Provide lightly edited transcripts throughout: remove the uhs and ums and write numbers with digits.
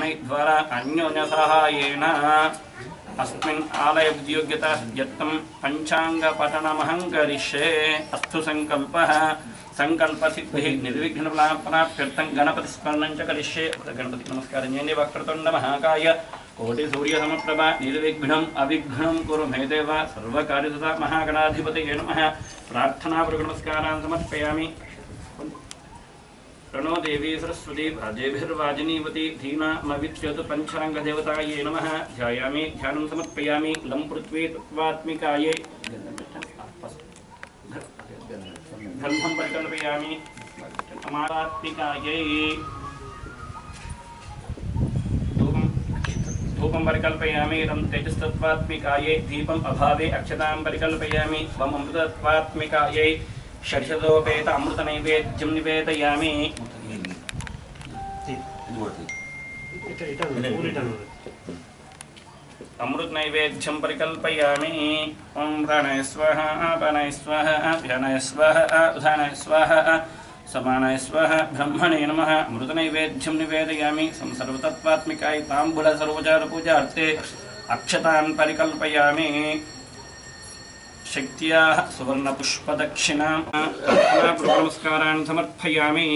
ब्राह्मणैर्द्वारा अन्योन्यसहायेन अस्मिन् आलय उद्योग्यता सिद्ध्यर्थं पञ्चाङ्गपठनमहं करिष्ये। अस्तु संकल्पः। संकल्पसिद्धिः निर्विघ्नप्राप्त्यर्थं गणपतिस्मरणं च करिष्ये। गणपति नमस्कारं चेयंడి। वक्रतुण्ड महाकाय कोटि सूर्यसमप्रभा निर्विघ्नम् अविघ्नं कुरु मे देव। सर्वकार्यदा महागणाधिपतये नमः। प्रार्थनापूर्वक नमस्कारान् समर्पयामि। प्रणो देवी सरस्वती भाजेभिर्वाजिनीवती धीनामविच्यतु पंचांगदेवतायै नमः। ध्यायामि ध्यानं समर्पयामि। लं पृथ्वी तत्त्वात्मिकायै धर्मं परिकल्पयामि। अमात्मिकायै धूपं परिकल्पयामि। लं तेजस्तत्त्वात्मिकायै दीपम् अभावे अक्षतां परिकल्पयामि। वम् अमृतत्वात्मिकायै षड्शतोपेत अमृत नैवेद्यं निवेदयामि। अमृत नैवेद्यं परिकल्पयामि। ओं प्राणाय स्वाहा अपानाय स्वाहा ध्यानाय स्वाहा उदानाय स्वाहा समानाय स्वाहा। ब्रह्मणे नमः। अमृत नैवेद्यं निवेदयामि। सर्वतत्त्वात्मिकाय ताम्बूल सर्वोपचार पूजार्थे अक्षतान् परिकल्पयामि। शक्त्याः सुवर्णपुष्पदक्षिणां नमस्कारान् समर्पयामि।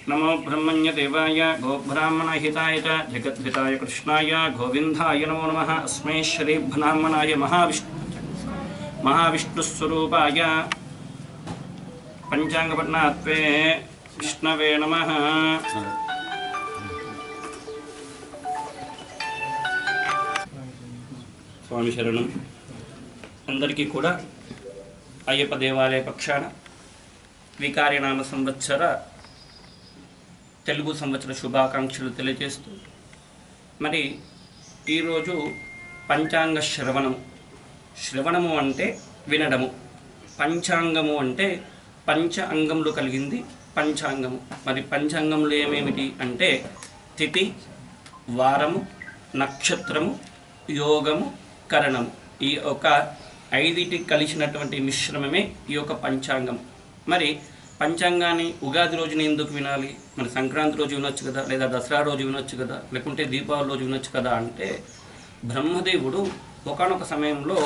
नमो ब्रह्मण्यदेवाय गोब्राह्मणहिताय च जगद्धिताय कृष्णाय गोविन्दाय नमो नमः। अस्मै श्रीब्राह्मणाय महाविष्णुस्वरूपाय पञ्चाङ्गपठनात्वे विष्णवे नमः। स्वामी शरणं। अंदरिकी कूडा अय्यप्प देवालय पक्षाన వికారినామ సంవత్సర తెలుగు సంవత్సర శుభాకాంక్షలు తెలియజేస్తూ మరి ఈరోజు పంచాంగ శ్రవణము అంటే వినడము, పంచాంగము అంటే పంచ అంగములు కలిగింది పంచాంగము. మరి పంచాంగములు ఏమేమిటి అంటే తిథి, వారము, నక్షత్రము, యోగము, కరణం. ఈ ఒక ఐదిటి కలిసినటువంటి మిశ్రమమే ఈ యొక్క పంచాంగం. మరి పంచాంగాన్ని ఉగాది రోజున ఎందుకు వినాలి? మన సంక్రాంతి రోజు వినొచ్చు కదా, లేదా దసరా రోజు వినొచ్చు కదా, లేకుంటే దీపావళి రోజు వినొచ్చు కదా అంటే బ్రహ్మదేవుడు ఒకానొక సమయంలో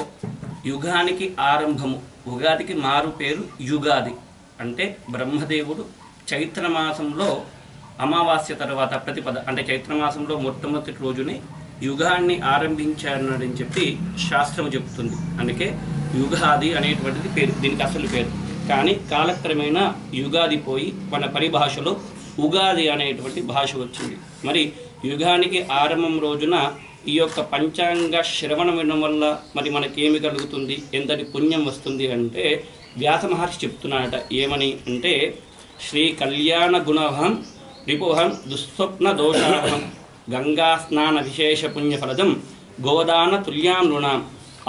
యుగానికి ఆరంభము, ఉగాదికి మారు పేరు యుగాది. అంటే బ్రహ్మదేవుడు చైత్రమాసంలో అమావాస్య తర్వాత ప్రతిపద అంటే చైత్రమాసంలో మొట్టమొదటి రోజుని యుగాన్ని ఆరంభించారని చెప్పి శాస్త్రం చెబుతుంది. అందుకే యుగాది అనేటువంటిది పేరు, దీనికి అసలు పేరు. కానీ కాలక్రమేణా యుగాది పోయి మన పరిభాషలో ఉగాది అనేటువంటి భాష వచ్చింది. మరి యుగానికి ఆరంభం రోజున ఈ యొక్క పంచాంగ శ్రవణం వినడం వల్ల మరి మనకి ఏమి కలుగుతుంది, ఎంతటి పుణ్యం వస్తుంది అంటే వ్యాస మహర్షి చెప్తున్నాడట. ఏమని అంటే శ్రీ కళ్యాణ గుణహం రిపుహం దుస్వప్న దోషాహం గంగా స్నాన విశేష పుణ్యఫలదం గోదాన తుల్యాం రుణాం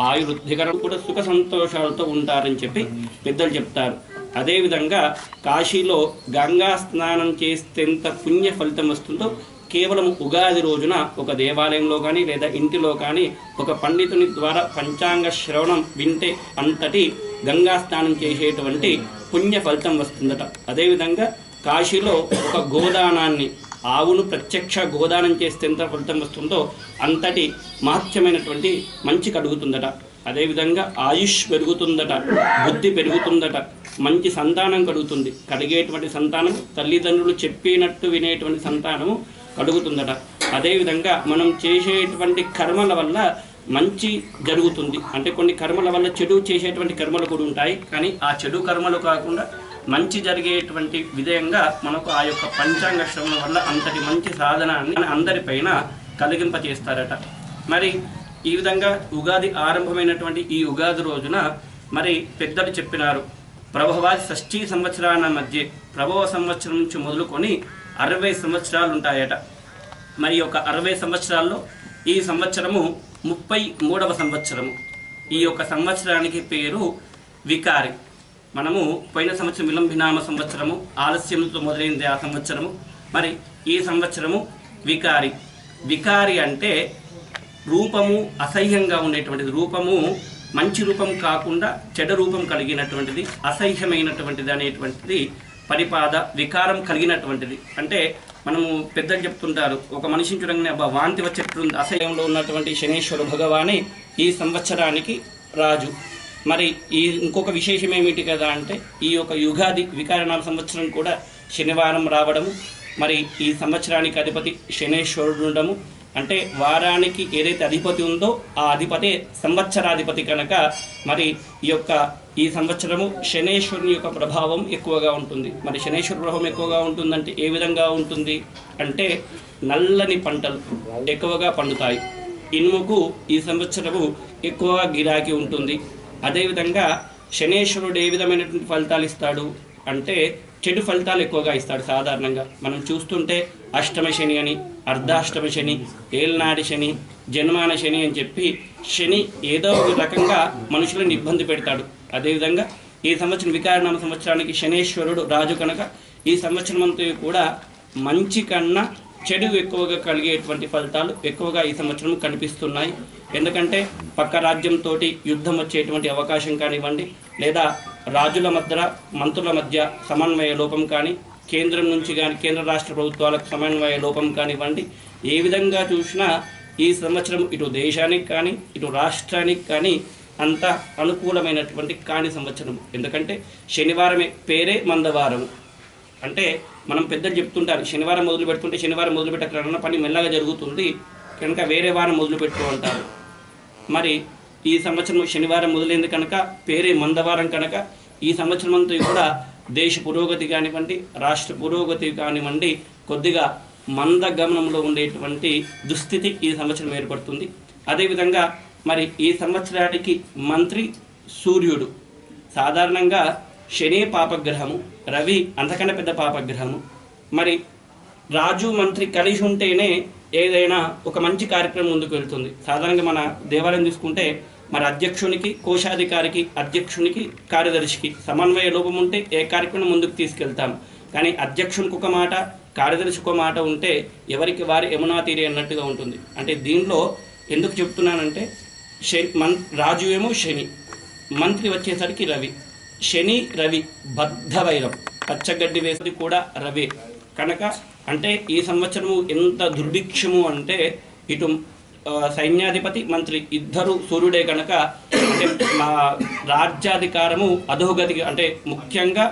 ఆయుర్వృద్ధికరం కూడా సుఖ సంతోషాలతో ఉంటారని చెప్పి పెద్దలు చెప్తారు. అదేవిధంగా కాశీలో గంగా స్నానం చేస్తే ఎంత పుణ్య ఫలితం వస్తుందో కేవలం ఉగాది రోజున ఒక దేవాలయంలో కానీ లేదా ఇంటిలో కానీ ఒక పండితుని ద్వారా పంచాంగ శ్రవణం వింటే అంతటి గంగా స్నానం చేసేటువంటి పుణ్య ఫలితం వస్తుందట. అదేవిధంగా కాశీలో ఒక గోదానాన్ని, ఆవును ప్రత్యక్ష గోదానం చేస్తే ఎంత ఫలితం వస్తుందో అంతటి మహత్యమైనటువంటి మంచి కలుగుతుందట. అదేవిధంగా ఆయుష్ పెరుగుతుందట, బుద్ధి పెరుగుతుందట, మంచి సంతానం కలుగుతుంది. కలిగేటువంటి సంతానం తల్లిదండ్రులు చెప్పినట్టు వినేటువంటి సంతానము కలుగుతుందట. అదేవిధంగా మనం చేసేటువంటి కర్మల వల్ల మంచి జరుగుతుంది. అంటే కొన్ని కర్మల వల్ల చెడు చేసేటువంటి కర్మలు కూడా ఉంటాయి, కానీ ఆ చెడు కర్మలు కాకుండా మంచి జరిగేటువంటి విధంగా మనకు ఆ యొక్క పంచాంగ శ్రవణం వల్ల అంతటి మంచి సాధనాన్ని అందరిపైన కలిగింపచేస్తారట. మరి ఈ విధంగా ఉగాది ఆరంభమైనటువంటి ఈ ఉగాది రోజున మరి పెద్దలు చెప్పినారు, ప్రభవాది షష్ఠీ సంవత్సరాల మధ్య ప్రభవ సంవత్సరం నుంచి మొదలుకొని 60 సంవత్సరాలు ఉంటాయట. మరి ఒక 60 సంవత్సరాల్లో ఈ సంవత్సరము 33వ సంవత్సరము. ఈ యొక్క సంవత్సరానికి పేరు వికారి. మనము పోయిన సంవత్సరం విలంబినామ సంవత్సరము, ఆలస్యంతో మొదలైంది ఆ సంవత్సరము. మరి ఈ సంవత్సరము వికారి. వికారి అంటే రూపము అసహ్యంగా ఉండేటువంటిది, రూపము మంచి రూపం కాకుండా చెడు రూపం కలిగినటువంటిది, అసహ్యమైనటువంటిది అనేటువంటిది పరిపాద వికారం కలిగినటువంటిది. అంటే మనము పెద్దలు చెప్తుంటారు, ఒక మనిషిని చూడంగానే అబ్బా వాంతి వచ్చేట్టుంది, అసహ్యంలో ఉన్నటువంటి శనేశ్వర భగవానే ఈ సంవత్సరానికి రాజు. మరి ఈ ఇంకొక విశేషం ఏమిటి కదా అంటే ఈ యొక్క యుగాది వికారనామ సంవత్సరం కూడా శనివారం రావడము, మరి ఈ సంవత్సరానికి అధిపతి శనేశ్వరుడు ఉండడము. అంటే వారానికి ఏదైతే అధిపతి ఉందో ఆ అధిపతి సంవత్సరాధిపతి కనుక మరి ఈ సంవత్సరము శనేశ్వరుని యొక్క ప్రభావం ఎక్కువగా ఉంటుంది. మరి శనేశ్వర ప్రభావం ఎక్కువగా ఉంటుందంటే ఏ విధంగా ఉంటుంది అంటే నల్లని పంటలు ఎక్కువగా పండుతాయి. ఇనుముకు ఈ సంవత్సరము ఎక్కువగా గిరాకీ ఉంటుంది. అదేవిధంగా శనేశ్వరుడు ఏ విధమైనటువంటి ఫలితాలు ఇస్తాడు అంటే చెడు ఫలితాలు ఎక్కువగా ఇస్తాడు. సాధారణంగా మనం చూస్తుంటే అష్టమ శని అని, అర్ధాష్టమ శని, ఏల్నాడి శని, జన్మాన శని అని చెప్పి శని ఏదో ఒక రకంగా మనుషులను ఇబ్బంది పెడతాడు. అదేవిధంగా ఈ సంవత్సరం వికారనామ సంవత్సరానికి శనేశ్వరుడు రాజు కనుక ఈ సంవత్సరం అంతా కూడా మంచి కన్నా చెడు ఎక్కువగా కలిగేటువంటి ఫలితాలు ఎక్కువగా ఈ సంవత్సరం కనిపిస్తున్నాయి. ఎందుకంటే పక్క రాజ్యంతో యుద్ధం వచ్చేటువంటి అవకాశం కానివ్వండి, లేదా రాజుల మధ్య మంత్రుల మధ్య సమన్వయ లోపం కానీ, కేంద్రం నుంచి కానీ కేంద్ర రాష్ట్ర ప్రభుత్వాలకు సమన్వయ లోపం కానివ్వండి, ఏ విధంగా చూసినా ఈ సంవత్సరం ఇటు దేశానికి కానీ ఇటు రాష్ట్రానికి కానీ అంత అనుకూలమైనటువంటి కాని సంవత్సరం. ఎందుకంటే శనివారమే పేరే మందవారం. అంటే మనం పెద్దలు చెప్తుంటారు శనివారం మొదలు పెడుతుంటే శనివారం మొదలు పెట్టకుండా పని మెల్లగా జరుగుతుంది కనుక వేరే వారం మొదలు పెట్టు అంటారు. మరి ఈ సంవత్సరం శనివారం మొదలైంది కనుక పేరే మందవారం కనుక ఈ సంవత్సరం అంతా కూడా దేశ పురోగతి కానివ్వండి, రాష్ట్ర పురోగతి కానివ్వండి, కొద్దిగా మందగమనంలో ఉండేటువంటి దుస్థితి ఈ సంవత్సరం ఏర్పడుతుంది. అదేవిధంగా మరి ఈ సంవత్సరానికి మంత్రి సూర్యుడు. సాధారణంగా శని పాపగ్రహము, రవి అంతకన్నా పెద్ద పాపగ్రహము. మరి రాజు మంత్రి కలిసి ఉంటేనే ఏదైనా ఒక మంచి కార్యక్రమం ముందుకు వెళ్తుంది. సాధారణంగా మన దేవాలయం తీసుకుంటే మరి అధ్యక్షునికి, కోశాధికారికి, అధ్యక్షునికి, కార్యదర్శికి సమన్వయ లోపం ఉంటే ఏ కార్యక్రమం ముందుకు తీసుకెళ్తాం. కానీ అధ్యక్షునికి ఒక మాట, కార్యదర్శికి ఒక మాట ఉంటే ఎవరికి వారి యమునా తీరే అన్నట్టుగా ఉంటుంది. అంటే దీనిలో ఎందుకు చెప్తున్నానంటే రాజు ఏమో శని, మంత్రి వచ్చేసరికి రవి. శని రవి బద్ధవైరం, పచ్చగడ్డి వేసేది కూడా రవి కనుక అంటే ఈ సంవత్సరము ఎంత దుర్భిక్షము అంటే ఇటు సైన్యాధిపతి మంత్రి ఇద్దరు సూర్యుడే కనుక అంటే మా రాజ్యాధికారము అధోగతికి అంటే ముఖ్యంగా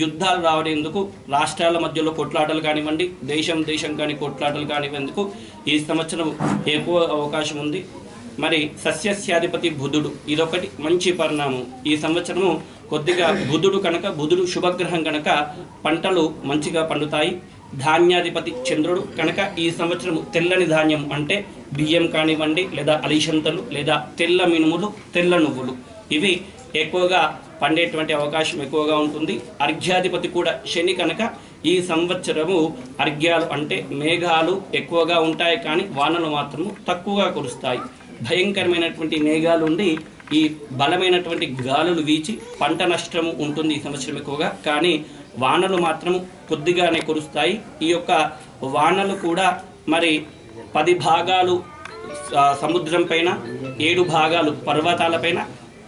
యుద్ధాలు రావడేందుకు, రాష్ట్రాల మధ్యలో కొట్లాటలు కానివ్వండి, దేశం కానీ కొట్లాటలు కానివ్వందుకు ఈ సంవత్సరం ఎక్కువ అవకాశం ఉంది. మరి సస్యస్యాధిపతి బుధుడు, ఇదొకటి మంచి పరిణామం. ఈ సంవత్సరము కొద్దిగా బుధుడు కనుక, బుధుడు శుభగ్రహం కనుక పంటలు మంచిగా పండుతాయి. ధాన్యాధిపతి చంద్రుడు కనుక ఈ సంవత్సరం తెల్లని ధాన్యం అంటే బియ్యం కానివ్వండి, లేదా అలిశంతలు, లేదా తెల్ల మినుములు, తెల్ల నువ్వులు ఇవి ఎక్కువగా పండేటువంటి అవకాశం ఎక్కువగా ఉంటుంది. అర్ఘ్యాధిపతి కూడా శని కనుక ఈ సంవత్సరము అర్ఘ్యాలు అంటే మేఘాలు ఎక్కువగా ఉంటాయి కానీ వానలు మాత్రము తక్కువగా కురుస్తాయి. భయంకరమైనటువంటి మేఘాలు ఉండి ఈ బలమైనటువంటి గాలులు వీచి పంట నష్టము ఉంటుంది ఈ సంవత్సరం ఎక్కువగా. కానీ వానలు మాత్రము కొద్దిగానే కురుస్తాయి. ఈ యొక్క వానలు కూడా మరి 10 భాగాలు సముద్రం పైన, 7 భాగాలు పర్వతాలపైన,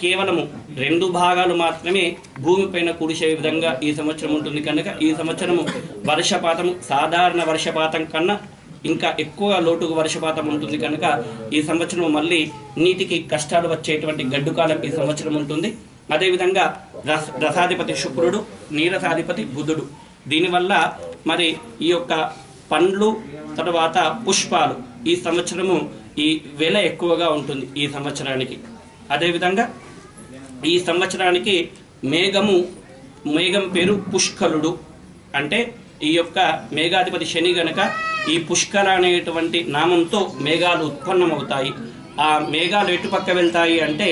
కేవలము 2 భాగాలు మాత్రమే భూమిపైన కురిసే విధంగా ఈ సంవత్సరం ఉంటుంది కనుక ఈ సంవత్సరము వర్షపాతము సాధారణ వర్షపాతం కన్నా ఇంకా ఎక్కువ లోటుకు వర్షపాతం ఉంటుంది కనుక ఈ సంవత్సరం మళ్ళీ నీటికి కష్టాలు వచ్చేటువంటి గడ్డుకాలం ఈ సంవత్సరం ఉంటుంది. అదేవిధంగా రసాధిపతి శుక్రుడు, నీరసాధిపతి బుధుడు. దీనివల్ల మరి ఈ యొక్క పండ్లు తర్వాత పుష్పాలు ఈ సంవత్సరము ఈ వెల ఎక్కువగా ఉంటుంది ఈ సంవత్సరానికి. అదేవిధంగా ఈ సంవత్సరానికి మేఘం పేరు పుష్కలుడు. అంటే ఈ యొక్క మేఘాధిపతి శని గనక ఈ పుష్కల అనేటువంటి నామంతో మేఘాలు ఉత్పన్నమవుతాయి. ఆ మేఘాలు ఎటుపక్క వెళ్తాయి అంటే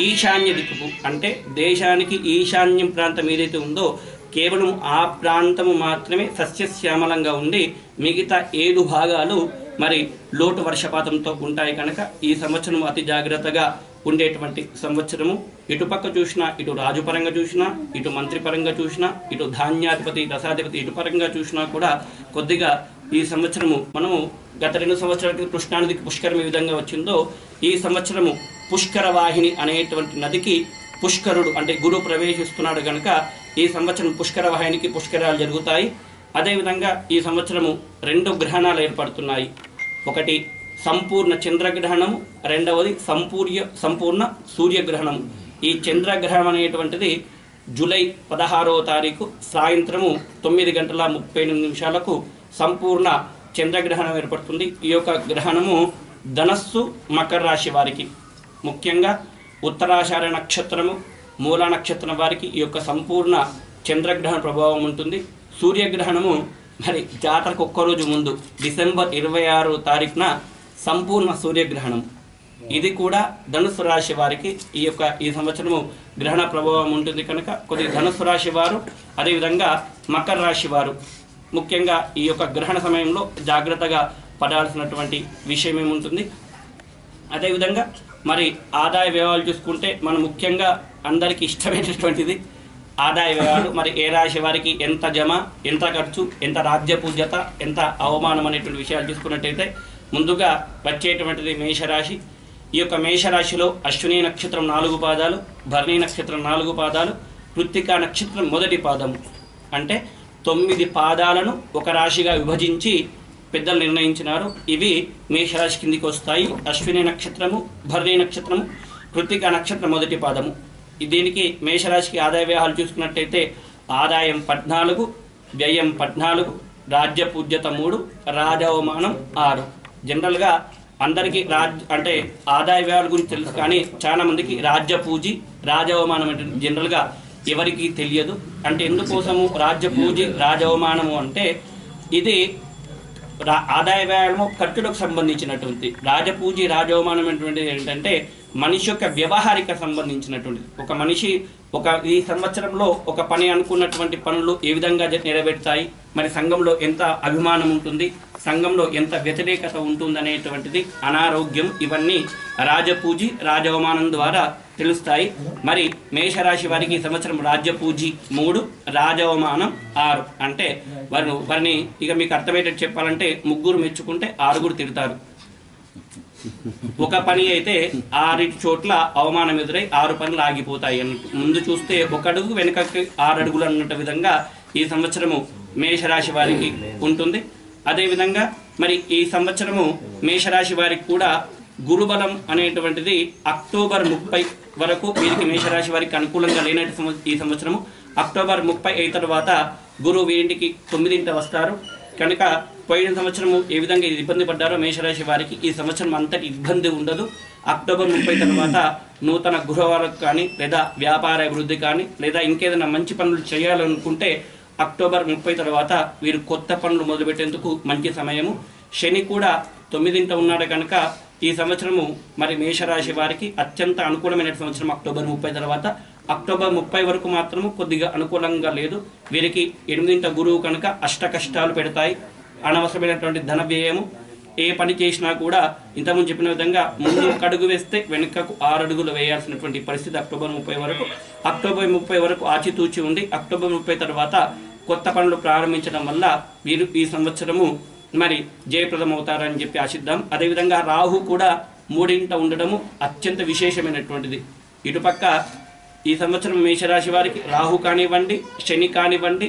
ఈశాన్య దిక్కుకు, అంటే దేశానికి ఈశాన్యం ప్రాంతం ఏదైతే ఉందో కేవలం ఆ ప్రాంతము మాత్రమే సస్యశ్యామలంగా ఉండి మిగతా 7 భాగాలు మరి లోటు వర్షపాతంతో ఉంటాయి కనుక ఈ సంవత్సరం అతి జాగ్రత్తగా ఉండేటువంటి సంవత్సరము. ఇటుపక్క చూసినా, ఇటు రాజుపరంగా చూసినా, ఇటు మంత్రి పరంగా చూసినా, ఇటు ధాన్యాధిపతి రసాధిపతి ఇటు పరంగా చూసినా కూడా కొద్దిగా ఈ సంవత్సరము మనము గత 2 సంవత్సరాలకి కృష్ణానదికి పుష్కరం ఏ విధంగా వచ్చిందో ఈ సంవత్సరము పుష్కర వాహిని అనేటువంటి నదికి పుష్కరుడు అంటే గురు ప్రవేశిస్తున్నాడు కనుక ఈ సంవత్సరం పుష్కర వాహినికి పుష్కరాలు జరుగుతాయి. అదేవిధంగా ఈ సంవత్సరము 2 గ్రహణాలు ఏర్పడుతున్నాయి. ఒకటి సంపూర్ణ చంద్రగ్రహణము, రెండవది సంపూర్ణ సూర్యగ్రహణము. ఈ చంద్రగ్రహణం అనేటువంటిది జూలై 16వ తారీఖు సాయంత్రము 9:38 సంపూర్ణ చంద్రగ్రహణం ఏర్పడుతుంది. ఈ యొక్క గ్రహణము ధనస్సు మకర రాశి వారికి, ముఖ్యంగా ఉత్తరాషాఢ నక్షత్రము మూల నక్షత్రం వారికి ఈ యొక్క సంపూర్ణ చంద్రగ్రహణ ప్రభావం ఉంటుంది. సూర్యగ్రహణము మరి జాతరకు ఒక్కరోజు ముందు డిసెంబర్ 26వ తారీఖున సంపూర్ణ సూర్యగ్రహణం. ఇది కూడా ధనుసు రాశి వారికి ఈ సంవత్సరము గ్రహణ ప్రభావం ఉంటుంది కనుక కొద్దిగా ధనుసు రాశి వారు అదేవిధంగా మకర రాశి వారు ముఖ్యంగా ఈ యొక్క గ్రహణ సమయంలో జాగ్రత్తగా పడాల్సినటువంటి విషయం ఏముంటుంది. అదేవిధంగా మరి ఆదాయ వ్యయాలు చూసుకుంటే మనం ముఖ్యంగా అందరికీ ఇష్టమైనటువంటిది ఆదాయ వ్యయాలు. మరి ఏ రాశి వారికి ఎంత జమ, ఎంత ఖర్చు, ఎంత రాజ్య పూజ్యత, ఎంత అవమానం అనేటువంటి విషయాలు చూసుకున్నట్టయితే ముందుగా వచ్చేటువంటిది మేషరాశి. ఈ యొక్క మేషరాశిలో అశ్విని నక్షత్రం 4 పాదాలు, భరణి నక్షత్రం 4 పాదాలు, కృత్తికా నక్షత్రం మొదటి పాదము. అంటే 9 పాదాలను ఒక రాశిగా విభజించి పెద్దలు నిర్ణయించినారు. ఇవి మేషరాశి కిందికి వస్తాయి. అశ్విని నక్షత్రము, భరణి నక్షత్రము, కృత్తికా నక్షత్రం మొదటి పాదము. దీనికి మేషరాశికి ఆదాయ వ్యయాలు చూసుకున్నట్టయితే ఆదాయం 14, వ్యయం 14, రాజ్య పూజ్యత 3, రాజవమానం 6. జనరల్గా అందరికీ అంటే ఆదాయ వ్యయాల గురించి తెలుసు, కానీ చాలా మందికి రాజ్య పూజి రాజవమానం అంటే జనరల్గా ఎవరికి తెలియదు. అంటే ఎందుకోసము రాజ్య పూజి రాజవమానము అంటే ఇది ఆదాయ వ్యయాలము ఖర్చులకు సంబంధించినటువంటి. రాజపూజి రాజవమానం అనేటువంటిది ఏంటంటే మనిషి యొక్క వ్యవహారిక సంబంధించినటువంటిది. ఒక మనిషి ఈ సంవత్సరంలో ఒక పని అనుకున్నటువంటి పనులు ఏ విధంగా నెరవేరుతాయి, మరి సంఘంలో ఎంత అభిమానం ఉంటుంది, సంఘంలో ఎంత వ్యతిరేకత ఉంటుంది అనేటువంటిది, అనారోగ్యం, ఇవన్నీ రాజపూజి రాజవమానం ద్వారా తెలుస్తాయి. మరి మేషరాశి వారికి ఈ సంవత్సరం రాజ్యపూజి 3, రాజవమానం 6. అంటే వారిని ఇక మీకు అర్థమయ్యేటట్టు చెప్పాలంటే 3 మెచ్చుకుంటే 6 తిడతారు. ఒక పని అయితే 6 చోట్ల అవమానం ఎదురై 6 పనులు ఆగిపోతాయి అన్నట్టు. ముందు చూస్తే 1 అడుగు, వెనుకకి 6 అడుగులు అన్నట్టు విధంగా ఈ సంవత్సరము మేషరాశి వారికి ఉంటుంది. అదేవిధంగా మరి ఈ సంవత్సరము మేషరాశి వారికి కూడా గురుబలం అనేటువంటిది అక్టోబర్ 30 వరకు వీరికి మేషరాశి వారికి అనుకూలంగా లేనట్టు. ఈ సంవత్సరము అక్టోబర్ 30 అయిన తర్వాత గురువు వీరింటికి 9ంట వస్తారు కనుక పోయిన సంవత్సరము ఏ విధంగా ఇబ్బంది పడ్డారో మేషరాశి వారికి ఈ సంవత్సరం అంతటి ఇబ్బంది ఉండదు. అక్టోబర్ 30 తర్వాత నూతన గృహాలకు కానీ లేదా వ్యాపార అభివృద్ధి కానీ లేదా ఇంకేదైనా మంచి పనులు చేయాలనుకుంటే అక్టోబర్ 30 తర్వాత వీరు కొత్త పనులు మొదలుపెట్టేందుకు మంచి సమయము. శని కూడా 9ంట ఉన్నాడు కనుక ఈ సంవత్సరము మరి మేషరాశి వారికి అత్యంత అనుకూలమైన సంవత్సరం అక్టోబర్ 30 తర్వాత. అక్టోబర్ 30 వరకు మాత్రము కొద్దిగా అనుకూలంగా లేదు. వీరికి 8ంట గురువు కనుక అష్ట కష్టాలు పెడతాయి. అనవసరమైనటువంటి ధన వ్యయము. ఏ పని చేసినా కూడా ఇంతకుముందు చెప్పిన విధంగా ముందు 1 అడుగు వేస్తే వెనుకకు 6 అడుగులు వేయాల్సినటువంటి పరిస్థితి అక్టోబర్ 30 వరకు. అక్టోబర్ 30 వరకు ఆచితూచి ఉండి అక్టోబర్ 30 తర్వాత కొత్త పనులు ప్రారంభించడం వల్ల వీరు ఈ సంవత్సరము మరి జయప్రదం అవుతారని చెప్పి ఆశిద్దాం. అదేవిధంగా రాహు కూడా 3ంట ఉండడము అత్యంత విశేషమైనటువంటిది. ఇటుపక్క ఈ సంవత్సరం మేషరాశి వారికి రాహు కానివ్వండి, శని కానివ్వండి,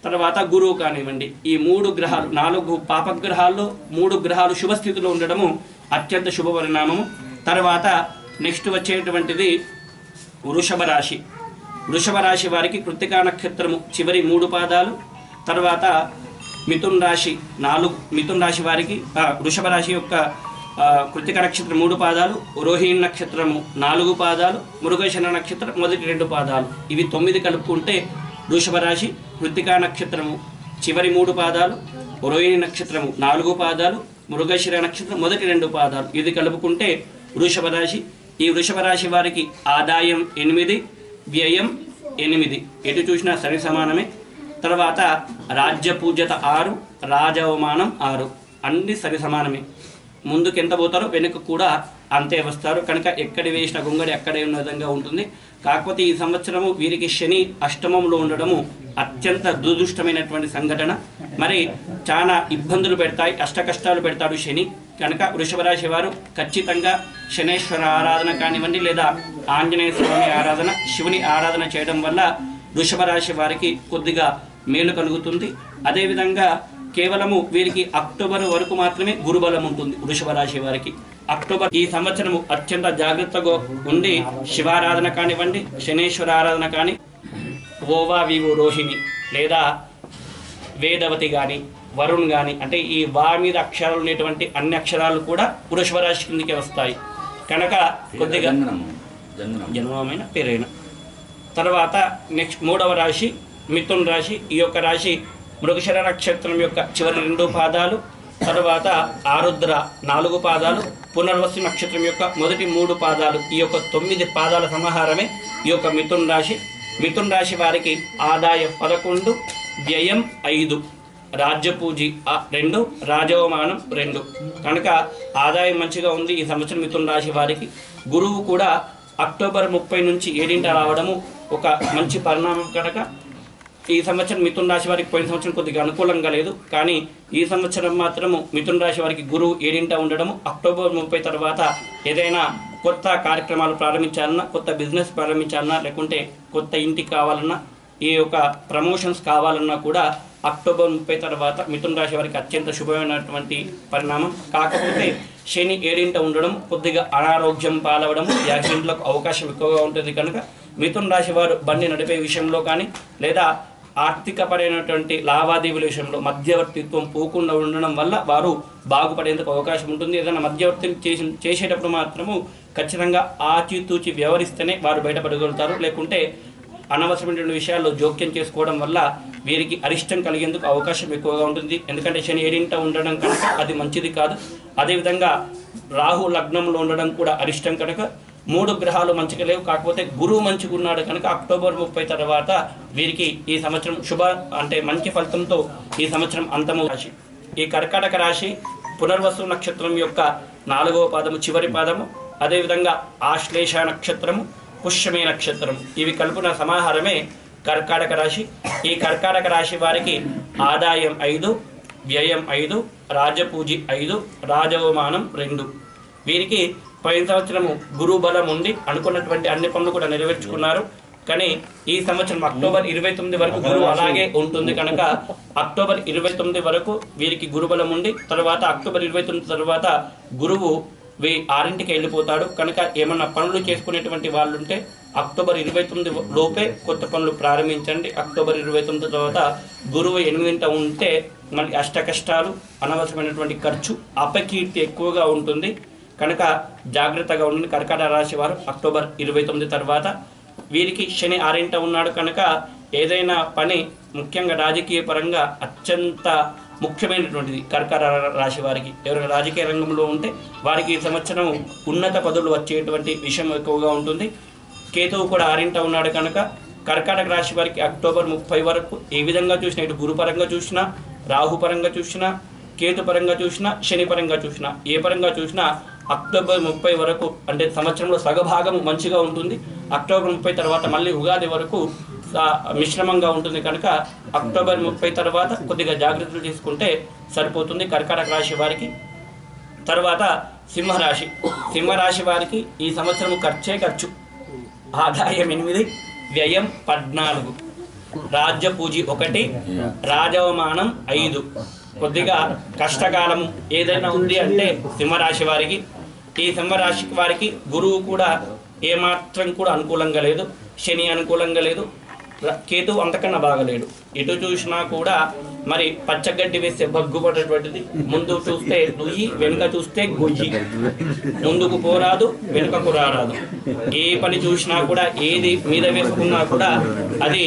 తర్వాత గురువు కానివ్వండి, ఈ 3 గ్రహాలు 4 పాపగ్రహాల్లో 3 గ్రహాలు శుభస్థితిలో ఉండడము అత్యంత శుభ పరిణామము. తర్వాత నెక్స్ట్ వచ్చేటువంటిది వృషభ రాశి. వృషభ రాశి వారికి కృత్తికా నక్షత్రము చివరి 3 పాదాలు, తర్వాత మిథున్ రాశి 4. మిథున్ రాశి వారికి వృషభ రాశి యొక్క కృత్తిక నక్షత్రం 3 పాదాలు, రోహిణి నక్షత్రము 4 పాదాలు, మృగశిర నక్షత్రం మొదటి 2 పాదాలు. ఇవి 9 కలుపుకుంటే వృషభ రాశి, కృత్తికా నక్షత్రము చివరి 3 పాదాలు, రోహిణి నక్షత్రము 4 పాదాలు, మృగశిర నక్షత్రం మొదటి 2 పాదాలు. ఇది కలుపుకుంటే వృషభ రాశి. ఈ వృషభ రాశి వారికి ఆదాయం 8, వ్యయం 8. ఎటు చూసినా సరి సమానమే. తర్వాత రాజ్య పూజ్యత 6, రాజవమానం 6. అన్ని సరి సమానమే. ముందుకు ఎంత పోతారో వెనుక కూడా అంతే వస్తారు కనుక ఎక్కడి వేసిన గొంగడి అక్కడే ఉన్న విధంగా ఉంటుంది. కాకపోతే ఈ సంవత్సరము వీరికి శని అష్టమంలో ఉండడము అత్యంత దురదృష్టమైనటువంటి సంఘటన. మరి చాలా ఇబ్బందులు పెడతాయి, అష్ట కష్టాలు పెడతాడు శని కనుక వృషభ రాశి వారు ఖచ్చితంగా శనేశ్వర ఆరాధన కానివ్వండి లేదా ఆంజనేయ స్వామి ఆరాధన, శివుని ఆరాధన చేయడం వల్ల వృషభ రాశి వారికి కొద్దిగా మేలు కలుగుతుంది. అదేవిధంగా కేవలము వీరికి అక్టోబర్ వరకు మాత్రమే గురుబలం ఉంటుంది. వృషభ రాశి వారికి అక్టోబర్ ఈ సంవత్సరము అత్యంత జాగ్రత్తగా ఉండి శివారాధన కానివ్వండి, శనేశ్వర ఆరాధన కానీ, ఓవా వివు రోహిణి లేదా వేదవతి కానీ, వరుణ్ కానీ, అంటే ఈ వా మీద అక్షరాలు ఉండేటువంటి అన్ని అక్షరాలు కూడా వృషభ రాశి కిందకే వస్తాయి కనుక కొద్దిగా జన్మమైన పేరైన. తర్వాత నెక్స్ట్ మూడవ రాశి మిథున రాశి. ఈ యొక్క రాశి మృగశిర నక్షత్రం యొక్క చివరి 2 పాదాలు, తర్వాత ఆరుద్ర 4 పాదాలు, పునర్వసు నక్షత్రం యొక్క మొదటి 3 పాదాలు, ఈ యొక్క 9 పాదాల సమాహారమే ఈ యొక్క మిథున రాశి. మిథున రాశి వారికి ఆదాయం 11, వ్యయం 5, రాజ్యపూజి 2, రాజవమానం 2 కనుక ఆదాయం మంచిగా ఉంది ఈ సంవత్సరం మిథున రాశి వారికి. గురువు కూడా అక్టోబర్ 30 నుంచి 7 రావడము ఒక మంచి పరిణామం కనుక ఈ సంవత్సరం మిథున రాశి వారికి పోయిన సంవత్సరం కొద్దిగా అనుకూలంగా లేదు, కానీ ఈ సంవత్సరం మాత్రము మిథున రాశి వారికి గురువు 7 ఉండడము అక్టోబర్ 30 తర్వాత ఏదైనా కొత్త కార్యక్రమాలు ప్రారంభించాలన్నా, కొత్త బిజినెస్ ప్రారంభించాలన్నా, లేకుంటే కొత్త ఇంటికి కావాలన్నా, ఈ యొక్క ప్రమోషన్స్ కావాలన్నా కూడా అక్టోబర్ 30 తర్వాత మిథున రాశి వారికి అత్యంత శుభమైనటువంటి పరిణామం. కాకపోతే శని 7 ఉండడం కొద్దిగా అనారోగ్యం పాలవడం, యాక్సిడెంట్లకు అవకాశం ఎక్కువగా ఉంటుంది కనుక మిథున రాశి వారు బండి నడిపే విషయంలో కానీ లేదా ఆర్థికపరమైనటువంటి లావాదేవీల విషయంలో మధ్యవర్తిత్వం పోకుండా ఉండడం వల్ల వారు బాగుపడేందుకు అవకాశం ఉంటుంది. ఏదైనా మధ్యవర్తిని చేసేటప్పుడు మాత్రము ఖచ్చితంగా ఆచితూచి వ్యవహరిస్తేనే వారు బయటపడగలుగుతారు. లేకుంటే అనవసరమైన విషయాల్లో జోక్యం చేసుకోవడం వల్ల వీరికి అరిష్టం కలిగేందుకు అవకాశం ఎక్కువగా ఉంటుంది. ఎందుకంటే శని 7 ఉండడం కనుక అది మంచిది కాదు. అదేవిధంగా రాహు లగ్నంలో ఉండడం కూడా అరిష్టం కనుక 3 గ్రహాలు మంచిగా లేవు. కాకపోతే గురువు మంచిగా ఉన్నాడు కనుక అక్టోబర్ 30 తర్వాత వీరికి ఈ సంవత్సరం అంటే మంచి ఫలితంతో ఈ సంవత్సరం అంతము. రాశి ఈ కర్కాటక రాశి పునర్వసు నక్షత్రం యొక్క 4వ పాదము చివరి పాదము, అదేవిధంగా ఆశ్లేష నక్షత్రము, పుష్యమే నక్షత్రం, ఇవి కలుపున సమాహారమే కర్కాటక రాశి. ఈ కర్కాటక రాశి వారికి ఆదాయం 5, వ్యయం 5, రాజపూజి 5, రాజవమానం 2. వీరికి పోయిన సంవత్సరము గురువు బలం ఉండి అనుకున్నటువంటి అన్ని పనులు కూడా నెరవేర్చుకున్నారు. కానీ ఈ సంవత్సరం అక్టోబర్ 29 వరకు గురువు అలాగే ఉంటుంది కనుక అక్టోబర్ 29 వరకు వీరికి గురుబలం ఉండి తర్వాత అక్టోబర్ 29 తర్వాత గురువు 6కి వెళ్ళిపోతాడు కనుక ఏమన్నా పనులు చేసుకునేటువంటి వాళ్ళు ఉంటే అక్టోబర్ 29 లోపే కొత్త పనులు ప్రారంభించండి. అక్టోబర్ 29 తర్వాత గురువు 8 ఉంటే మనకి అష్ట కష్టాలు, అనవసరమైనటువంటి ఖర్చు, అపకీర్తి ఎక్కువగా ఉంటుంది కనుక జాగ్రత్తగా ఉండండి కర్కాటక రాశి వారు. అక్టోబర్ 29 తర్వాత వీరికి శని 6 ఉన్నాడు కనుక ఏదైనా పని ముఖ్యంగా రాజకీయ పరంగా అత్యంత ముఖ్యమైనటువంటిది కర్కాటక రాశి వారికి. ఎవరైనా రాజకీయ రంగంలో ఉంటే వారికి ఈ సంవత్సరం ఉన్నత పదవులు వచ్చేటువంటి విషయం ఎక్కువగా ఉంటుంది. కేతువు కూడా 6 ఉన్నాడు కనుక కర్కాటక రాశి వారికి అక్టోబర్ 30 వరకు ఏ విధంగా చూసినా, ఇటు గురు పరంగా చూసినా, రాహు పరంగా చూసినా, కేతు పరంగా చూసినా, శని పరంగా చూసినా, ఏ పరంగా చూసినా అక్టోబర్ 30 వరకు అంటే సంవత్సరంలో సగభాగం మంచిగా ఉంటుంది. అక్టోబర్ 30 తర్వాత మళ్ళీ ఉగాది వరకు మిశ్రమంగా ఉంటుంది కనుక అక్టోబర్ 30 తర్వాత కొద్దిగా జాగ్రత్తలు తీసుకుంటే సరిపోతుంది కర్కాటక రాశి వారికి. తర్వాత సింహరాశి. సింహరాశి వారికి ఈ సంవత్సరం ఖర్చు. ఆదాయం 8, వ్యయం 14, రాజ్యపూజి 1, రాజవమానం 5. కొద్దిగా కష్టకాలము ఏదైనా ఉంది అంటే సింహరాశి వారికి. ఈ సింహరాశి వారికి గురువు కూడా ఏమాత్రం కూడా అనుకూలంగా లేదు, శని అనుకూలంగా లేదు, కేతు అంతకన్నా బాగలేడు. ఎటు చూసినా కూడా మరి పచ్చగడ్డి వేస్తే బగ్గుపడేటువంటిది. ముందు చూస్తే నుయ్యి, వెనుక చూస్తే గొయ్యి, ముందుకు పోరాదు, వెనుకకు రారాదు. ఏ పని చూసినా కూడా ఏది మీద వేసుకున్నా కూడా అది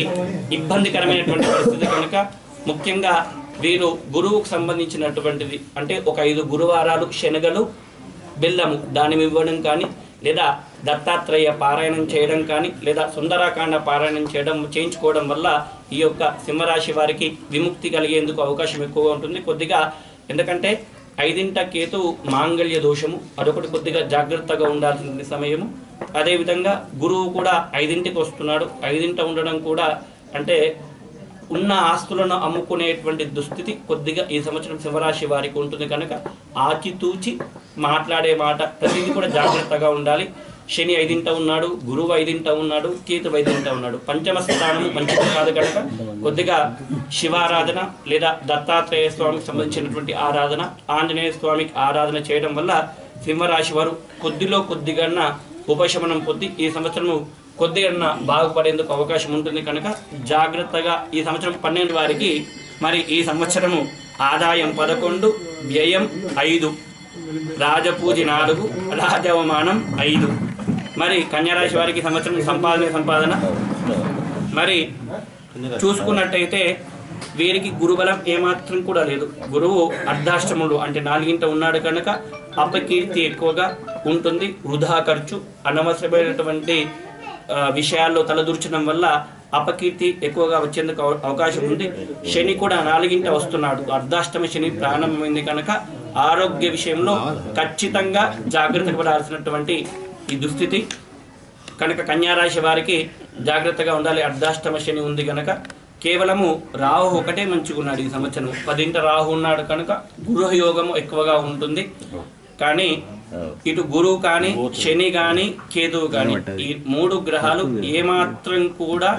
ఇబ్బందికరమైనటువంటి పరిస్థితి కనుక ముఖ్యంగా వీరు గురువుకు సంబంధించినటువంటిది అంటే ఒక 5 గురువారాలు శనగలు, బెల్లము దానిని ఇవ్వడం కానీ, లేదా దత్తాత్రేయ పారాయణం చేయడం కానీ, లేదా సుందరాకాండ పారాయణం చేయించుకోవడం వల్ల ఈ యొక్క సింహరాశి వారికి విముక్తి కలిగేందుకు అవకాశం ఎక్కువగా ఉంటుంది కొద్దిగా. ఎందుకంటే 5 కేతు మాంగళ్య దోషము, అదొకటి కొద్దిగా జాగ్రత్తగా ఉండాల్సిన సమయము. అదేవిధంగా గురువు కూడా 5కి వస్తున్నాడు. 5 ఉండడం కూడా అంటే ఉన్న ఆస్తులను అమ్ముకునేటువంటి దుస్థితి కొద్దిగా ఈ సంవత్సరం సింహరాశి వారికి ఉంటుంది కనుక ఆచితూచి మాట్లాడే మాట ప్రతిదీ కూడా జాగ్రత్తగా ఉండాలి. శని 5ంట ఉన్నాడు, గురువు 5ంట ఉన్నాడు, కేతు 5ంట ఉన్నాడు. పంచమ స్థానము మంచిది కాదు కనుక కొద్దిగా శివారాధన లేదా దత్తాత్రేయ స్వామికి సంబంధించినటువంటి ఆరాధన, ఆంజనేయ స్వామికి ఆరాధన చేయడం వల్ల సింహరాశి వారు కొద్దిగా ఉపశమనం పొంది ఈ సంవత్సరము కొద్దిగా బాగుపడేందుకు అవకాశం ఉంటుంది కనుక జాగ్రత్తగా ఈ సంవత్సరం 12 వారికి మరి ఈ సంవత్సరము ఆదాయం 11, వ్యయం 5, రాజపూజ 4, రాజవమానం 5. మరి కన్యారాశి వారికి సంవత్సరం సంపాదన మరి చూసుకున్నట్టయితే వీరికి గురుబలం ఏమాత్రం కూడా లేదు. గురువు అర్ధాష్టములు అంటే 4ంట ఉన్నాడు కనుక అపకీర్తి ఎక్కువగా ఉంటుంది, వృధా ఖర్చు, అనవసరమైనటువంటి విషయాల్లో తలదూర్చడం వల్ల అపకీర్తి ఎక్కువగా వచ్చేందుకు అవకాశం ఉంది. శని కూడా 4ంట వస్తున్నాడు, అర్ధాష్టమ శని ప్రారంభమైంది కనుక ఆరోగ్య విషయంలో ఖచ్చితంగా జాగ్రత్త పడాల్సినటువంటి ఈ దుస్థితి కనుక కన్యారాశి వారికి జాగ్రత్తగా ఉండాలి. అర్ధాష్టమ శని ఉంది కనుక కేవలము రాహు ఒకటే మంచిగున్నాడు ఈ సంవత్సరం. 10ంట రాహు ఉన్నాడు కనుక గృహయోగము ఎక్కువగా ఉంటుంది. కానీ ఇటు గురువు కానీ శని కానీ కేతువు కానీ ఈ 3 గ్రహాలు ఏమాత్రం కూడా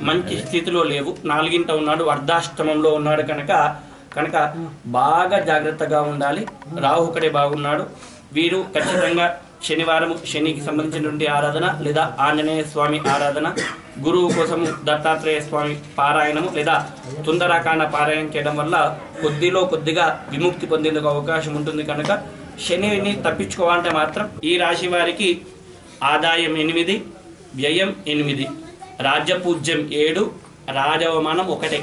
మంచి స్థితిలో లేవు. 4ంట ఉన్నాడు, అర్ధాష్టమంలో ఉన్నాడు కనుక బాగా జాగ్రత్తగా ఉండాలి. రాహు ఒకటే బాగున్నాడు. వీరు ఖచ్చితంగా శనివారం శనికి సంబంధించినటువంటి ఆరాధన లేదా ఆంజనేయ స్వామి ఆరాధన, గురువు కోసము దత్తాత్రేయ స్వామి పారాయణము లేదా సుందరాకాండ పారాయణం చేయడం వల్ల కొద్దిగా విముక్తి పొందేందుకు అవకాశం ఉంటుంది కనుక శనిని తప్పించుకోవాలంటే మాత్రం ఈ రాశి వారికి ఆదాయం 8, వ్యయం 8, రాజ్యపూజ్యం 7, రాజవమానం 1.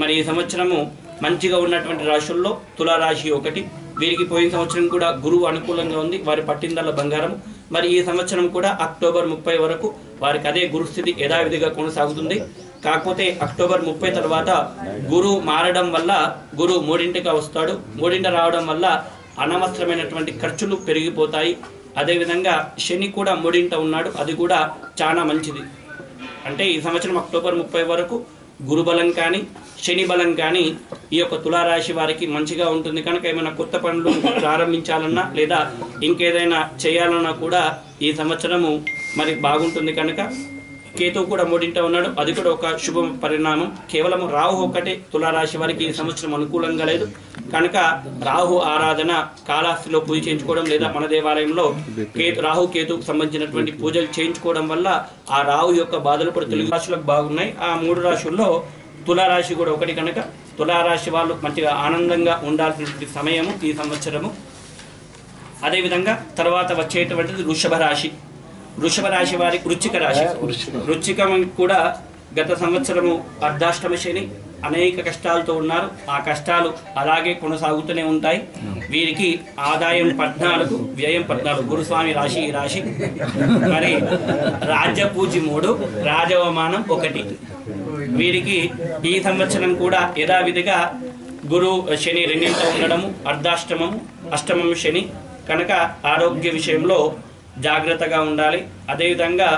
మరి ఈ సంవత్సరము మంచిగా ఉన్నటువంటి రాశుల్లో తులారాశి 1. వీరికి పోయిన సంవత్సరం కూడా గురువు అనుకూలంగా ఉంది, వారి పట్టిందల బంగారం. మరి ఈ సంవత్సరం కూడా అక్టోబర్ 30 వరకు వారికి అదే గురుస్థితి యథావిధిగా కొనసాగుతుంది. కాకపోతే అక్టోబర్ 30 తర్వాత గురువు మారడం వల్ల గురువు 3ంటిగా వస్తాడు. 3ంట రావడం వల్ల అనవసరమైనటువంటి ఖర్చులు పెరిగిపోతాయి. అదేవిధంగా శని కూడా 3ంట ఉన్నాడు, అది కూడా చాలా మంచిది. అంటే ఈ సంవత్సరం అక్టోబర్ 30 వరకు గురుబలం కానీ శని బలం కానీ ఈ యొక్క తులారాశి వారికి మంచిగా ఉంటుంది కనుక ఏమైనా కొత్త పనులు ప్రారంభించాలన్నా లేదా ఇంకేదైనా చేయాలన్నా కూడా ఈ సంవత్సరము మరి బాగుంటుంది కనుక కేతువు కూడా 3ంట ఉన్నాడు, అది కూడా ఒక శుభ పరిణామం. కేవలం రాహు ఒకటే తులారాశి వారికి ఈ సంవత్సరం అనుకూలంగా లేదు కనుక రాహు ఆరాధన కాళహస్తిలో పూజ చేయించుకోవడం లేదా మన దేవాలయంలో రాహు కేతుకు సంబంధించినటువంటి పూజలు చేయించుకోవడం వల్ల ఆ రాహు యొక్క బాధలు కూడా తెలుగు రాశులకు బాగున్నాయి. ఆ 3 రాశుల్లో తులారాశి కూడా ఒకటి కనుక తులారాశి వాళ్ళు మంచిగా ఆనందంగా ఉండాల్సినటువంటి సమయము ఈ సంవత్సరము. అదేవిధంగా తర్వాత వచ్చేటువంటిది వృషభ రాశి వారికి వృశ్చికం కూడా గత సంవత్సరము అర్ధాష్టమ శని అనేక కష్టాలతో ఉన్నారు. ఆ కష్టాలు అలాగే కొనసాగుతూనే ఉంటాయి. వీరికి ఆదాయం 14, వ్యయం 14. గురుస్వామి రాశి ఈ రాశి. మరి రాజ్యపూజి 3, రాజవమానం 1. వీరికి ఈ సంవత్సరం కూడా యథావిధిగా శని 2ంట ఉండడము, అష్టమము శని కనుక ఆరోగ్య విషయంలో జాగ్రత్తగా ఉండాలి. అదేవిధంగా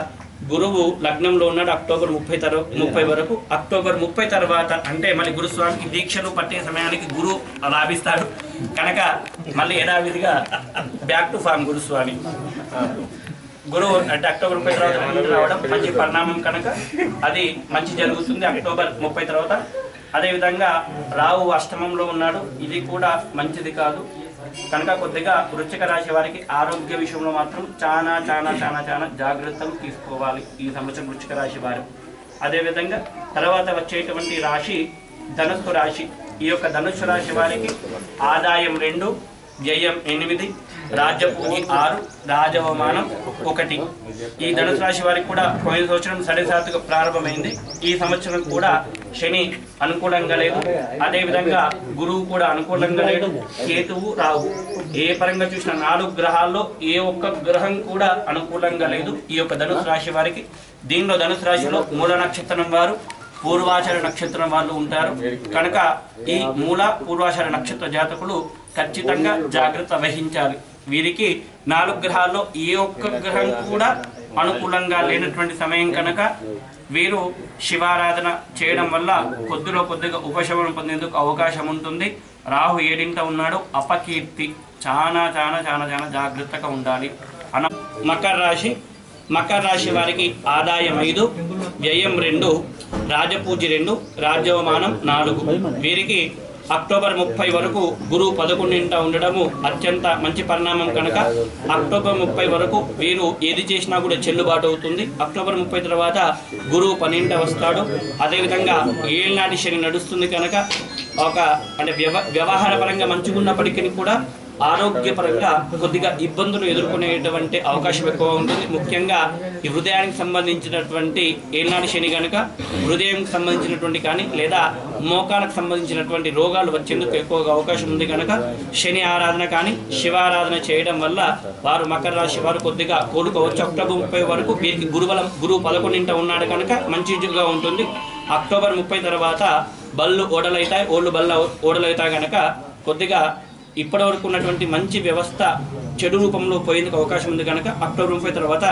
గురువు లగ్నంలో ఉన్నాడు అక్టోబర్ 30 వరకు. అక్టోబర్ 30 తర్వాత అంటే మళ్ళీ గురుస్వామికి దీక్షలు పట్టే సమయానికి గురువు లాభిస్తాడు కనుక మళ్ళీ యథావిధిగా బ్యాక్ టు ఫామ్ గురుస్వామి. గురువు అంటే అక్టోబర్ 30 తర్వాత రావడం మంచి పరిణామం కనుక అది మంచి జరుగుతుంది అక్టోబర్ 30 తర్వాత. అదేవిధంగా రాహు అష్టమంలో ఉన్నాడు, ఇది కూడా మంచిది కాదు కనుక కొద్దిగా వృశ్చిక రాశి వారికి ఆరోగ్య విషయంలో మాత్రం చాలా జాగ్రత్తలు తీసుకోవాలి ఈ సంవత్సరం వృశ్చిక రాశి వారు. అదేవిధంగా తర్వాత వచ్చేటువంటి రాశి ధనుస్సు రాశి. ఈ యొక్క ధనుస్సు రాశి వారికి ఆదాయం 2, వ్యయం 8, రాజ్యపూజి 6, రాజవమానం 1. ఈ ధనుసు రాశి వారికి కూడా పోయిన సంవత్సరం 7.7గా ప్రారంభమైంది. ఈ సంవత్సరం కూడా శని అనుకూలంగా లేదు, అదేవిధంగా గురువు కూడా అనుకూలంగా లేడు, కేతువు రాహు ఏ పరంగా చూసిన 4 గ్రహాల్లో ఏ ఒక్క గ్రహం కూడా అనుకూలంగా లేదు ఈ యొక్క ధనుసు రాశి వారికి. దీనిలో ధనుసు రాశిలో మూల నక్షత్రం వారు, పూర్వాషాఢ నక్షత్రం వాళ్ళు ఉంటారు కనుక ఈ మూల పూర్వాషాఢ నక్షత్ర జాతకులు ఖచ్చితంగా జాగ్రత్త వహించాలి. వీరికి 4 గ్రహాల్లో ఏ ఒక్క గ్రహం కూడా అనుకూలంగా లేనటువంటి సమయం కనుక వీరు శివారాధన చేయడం వల్ల కొద్దిగా ఉపశమనం పొందేందుకు అవకాశం ఉంటుంది. రాహు 7ంట ఉన్నాడు, అపకీర్తి చాలా జాగ్రత్తగా ఉండాలి. మకర రాశి మకర రాశి వారికి ఆదాయం 5, వ్యయం 2, రాజపూజ్య 2, రాజ్యవమానం 4. వీరికి అక్టోబర్ 30 వరకు గురువు 11 ఉండడము అత్యంత మంచి పరిణామం కనుక అక్టోబర్ 30 వరకు వీరు ఏది చేసినా కూడా చెల్లుబాటు అవుతుంది. అక్టోబర్ 30 తర్వాత గురువు 12 వస్తాడు. అదేవిధంగా ఏళ్ళనాటి శని నడుస్తుంది కనుక అంటే వ్యవహార పరంగా మంచిగున్నప్పటికీ కూడా ఆరోగ్యపరంగా కొద్దిగా ఇబ్బందులు ఎదుర్కొనేటువంటి అవకాశం ఎక్కువ ఉంటుంది. ముఖ్యంగా ఈ హృదయానికి సంబంధించినటువంటి ఏళ్ళనాటి శని కనుక హృదయానికి సంబంధించినటువంటి కానీ లేదా మోకాలకు సంబంధించినటువంటి రోగాలు వచ్చేందుకు ఎక్కువగా అవకాశం ఉంది కనుక శని ఆరాధన కానీ శివారాధన చేయడం వల్ల వారు మకర రాశి వారు కొద్దిగా కోలుకోవచ్చు. అక్టోబర్ 30 వరకు వీరికి గురువు 11 ఉన్నాడు కనుక మంచిగా ఉంటుంది. అక్టోబర్ 30 తర్వాత బళ్ళు ఓడలవుతాయి, ఓడలవుతాయి కనుక కొద్దిగా ఇప్పటి వరకు ఉన్నటువంటి మంచి వ్యవస్థ చెడు రూపంలో పోయేందుకు అవకాశం ఉంది కనుక అక్టోబర్ 30 తర్వాత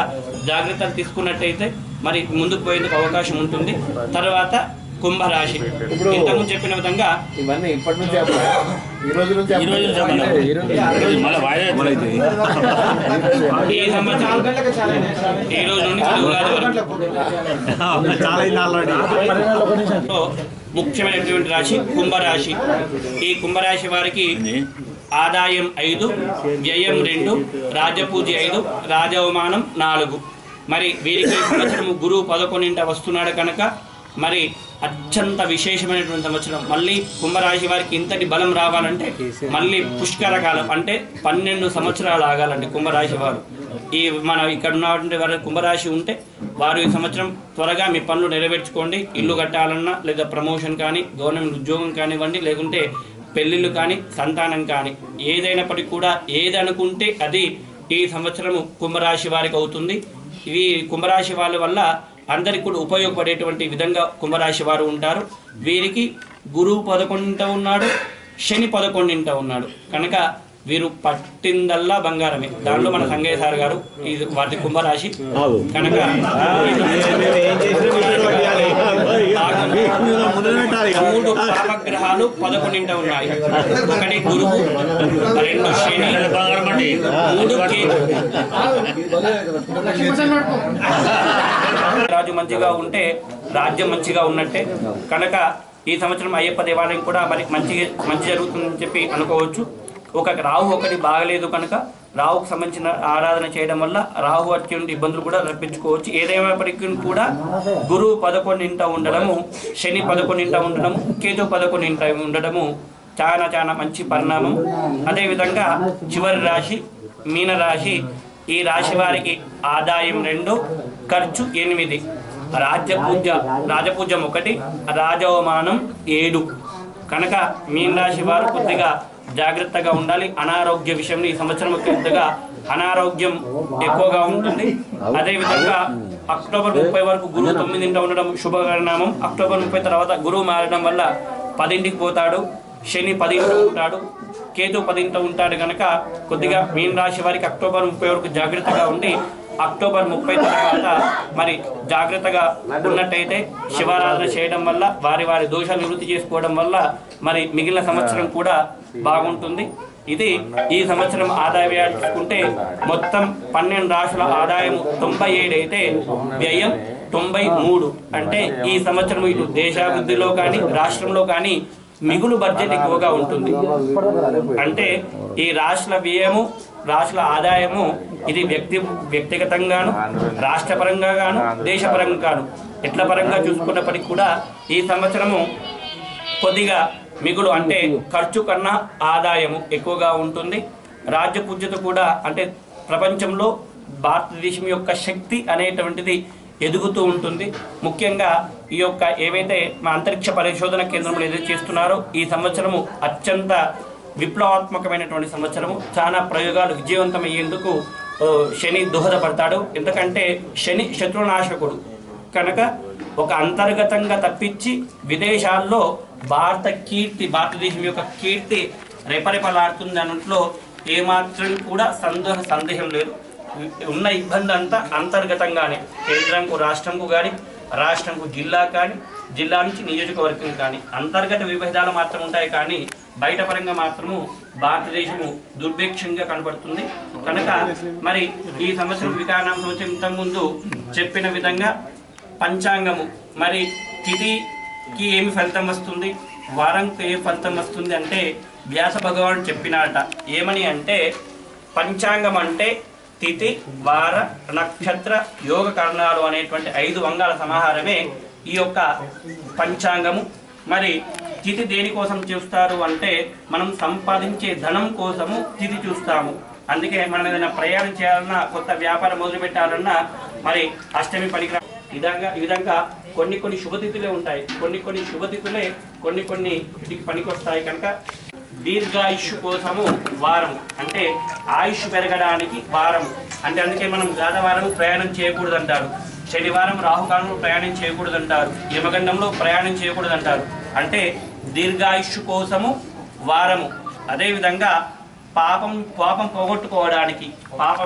జాగ్రత్తలు తీసుకున్నట్టయితే మరి ముందుకు పోయేందుకు అవకాశం ఉంటుంది. తర్వాత కుంభరాశి ఇంతకుముందు చెప్పిన విధంగా ఈ సంవత్సరం ఈ రోజు నుండి ఉగాది వరకు ముఖ్యమైనటువంటి రాశి కుంభరాశి. ఈ కుంభరాశి వారికి ఆదాయం 5, వ్యయం 2, రాజపూజ్య 5, రాజవమానం 4. మరి వీరికి సంవత్సరం గురువు 11 వస్తున్నాడు కనుక మరి అత్యంత విశేషమైనటువంటి సంవత్సరం. మళ్ళీ కుంభరాశి వారికి ఇంతటి బలం రావాలంటే మళ్ళీ పుష్కర కాలం అంటే 12 సంవత్సరాలు ఆగాలండి కుంభరాశి వారు. ఈ మన ఇక్కడ ఉన్నటువంటి వారి కుంభరాశి ఉంటే వారు ఈ సంవత్సరం త్వరగా మీ పనులు నెరవేర్చుకోండి. ఇల్లు కట్టాలన్నా లేదా ప్రమోషన్ కానీ గవర్నమెంట్ ఉద్యోగం కానివ్వండి లేకుంటే పెళ్ళిళ్ళు కానీ సంతానం కానీ ఏదైనప్పటికీ కూడా ఏది అనుకుంటే అది ఈ సంవత్సరము కుంభరాశి వారికి అవుతుంది. ఇవి కుంభరాశి వాళ్ళ వల్ల అందరికి కూడా ఉపయోగపడేటువంటి విధంగా కుంభరాశి వారు ఉంటారు. వీరికి గురువు 11 ఉన్నాడు, శని 11 ఉన్నాడు కనుక వీరు పట్టిందల్లా బంగారమే. దాంట్లో మన సంగయ్య సార్ గారు ఇది వారి కుంభరాశి కనుక 3 పాపగ్రహాలు 11 ఉన్నాయి. 1 గురువు, 2 శని, 3 కేతు. రాజు మంచిగా ఉంటే రాజ్యం మంచిగా ఉన్నట్టే కనుక ఈ సంవత్సరం అయ్యప్ప దేవాలయం కూడా మరి మంచి జరుగుతుందని చెప్పి అనుకోవచ్చు. రాహు ఒకటి బాగలేదు కనుక రాహుకు సంబంధించిన ఆరాధన చేయడం వల్ల రాహు అత్యంత ఇబ్బందులు కూడా రప్పించుకోవచ్చు. ఏదేమైనప్పటికీ కూడా గురువు 11 ఉండడము, శని 11 ఉండడము, కేతు 11 ఉండడము చాలా మంచి పరిణామం. అదేవిధంగా చివరి రాశి మీనరాశి. ఈ రాశి వారికి ఆదాయం 2, ఖర్చు 8, రాజపూజ్యం 1, రాజవమానం 7 కనుక మీన రాశి వారు కొద్దిగా జాగ్రత్తగా ఉండాలి. అనారోగ్య విషయంలో ఈ సంవత్సరం కొద్దిగా అనారోగ్యం ఎక్కువగా ఉంటుంది. అదేవిధంగా అక్టోబర్ 30 వరకు గురువు 9 ఉండడం శుభపరిణామం. అక్టోబర్ 30 తర్వాత గురువు మారడం వల్ల 10కి పోతాడు, శని 10 ఉంటాడు, కేతు 10 ఉంటాడు కనుక కొద్దిగా మీన రాశి వారికి అక్టోబర్ 30 వరకు జాగ్రత్తగా ఉండి అక్టోబర్ 30 తర్వాత మరి జాగ్రత్తగా ఉన్నట్టయితే శివారాధన చేయడం వల్ల వారి దోషాలు నివృత్తి చేసుకోవడం వల్ల మరి మిగిలిన సంవత్సరం కూడా బాగుంటుంది. ఇది ఈ సంవత్సరం ఆదాయ వ్యయాలు చూసుకుంటే మొత్తం 12 రాశుల ఆదాయం 97 అయితే వ్యయం 93. అంటే ఈ సంవత్సరం ఇటు దేశాభివృద్ధిలో కానీ రాష్ట్రంలో కానీ మిగులు బడ్జెట్ ఎక్కువగా ఉంటుంది. అంటే ఈ రాష్ట్ర వ్యయము రాష్ట్ర ఆదాయము ఇది వ్యక్తిగతంగాను రాష్ట్రపరంగా గాను దేశపరంగా గాను ఎట్ల పరంగా చూసుకున్నప్పటికీ కూడా ఈ సంవత్సరము కొద్దిగా మిగులు అంటే ఖర్చు కన్నా ఆదాయము ఎక్కువగా ఉంటుంది. రాజ్యపూజ్యత కూడా అంటే ప్రపంచంలో భారతదేశం యొక్క శక్తి అనేటువంటిది ఎదుగుతూ ఉంటుంది. ముఖ్యంగా ఈ యొక్క ఏవైతే మా అంతరిక్ష పరిశోధన కేంద్రంలో ఏదైతే చేస్తున్నారో ఈ సంవత్సరము అత్యంత విప్లవాత్మకమైనటువంటి సంవత్సరము. చాలా ప్రయోగాలు విజయవంతమయ్యేందుకు శని దోహదపడతాడు. ఎందుకంటే శని శత్రునాశకుడు కనుక ఒక అంతర్గతంగా తప్పించి విదేశాల్లో భారతదేశం యొక్క కీర్తి రెపరెపలాడుతుంది అన్నట్లో ఏమాత్రం కూడా సందేహం లేదు. ఉన్న ఇబ్బంది అంతా అంతర్గతంగానే కేంద్రంకు రాష్ట్రంకు కానీ రాష్ట్రంకు జిల్లా కానీ జిల్లా నుంచి నియోజకవర్గం కానీ అంతర్గత విభేదాలు మాత్రం ఉంటాయి కానీ బయట పరంగా మాత్రము భారతదేశము దుర్భిక్షంగా కనబడుతుంది కనుక మరి ఈ సంవత్సరం వికారనామ సంవత్సరం ఇంతకుముందు చెప్పిన విధంగా పంచాంగము మరి తిథికి ఏమి ఫలితం వస్తుంది, వారంకి ఏ ఫలితం వస్తుంది అంటే వ్యాస భగవానుడు చెప్పినాట. ఏమని అంటే పంచాంగం అంటే తిథి, వార, నక్షత్ర, యోగ కరణాలు అనేటువంటి 5 అంగాల సమాహారమే ఈ యొక్క పంచాంగము. మరి తిథి దేనికోసం చూస్తారు అంటే మనం సంపాదించే ధనం కోసము తిథి చూస్తాము. అందుకే మనం ఏదైనా ప్రయాణం చేయాలన్నా, కొత్త వ్యాపారం మొదలు పెట్టాలన్నా మరి అష్టమి పనికిరా. ఈ విధంగా కొన్ని శుభతిథులే ఉంటాయి, కొన్ని శుభతిథులే కొన్ని వీటికి పనికొస్తాయి. కనుక దీర్ఘాయుష్ కోసము వారం అంటే ఆయుష్ పెరగడానికి వారము అంటే, అందుకే మనం గాధవారము ప్రయాణం చేయకూడదు అంటారు, శనివారం రాహుకాలంలో ప్రయాణం చేయకూడదు అంటారు, యమగండంలో ప్రయాణం చేయకూడదు అంటారు. అంటే దీర్ఘాయుష్ కోసము వారము. అదేవిధంగా పాపం పోగొట్టుకోవడానికి, పాప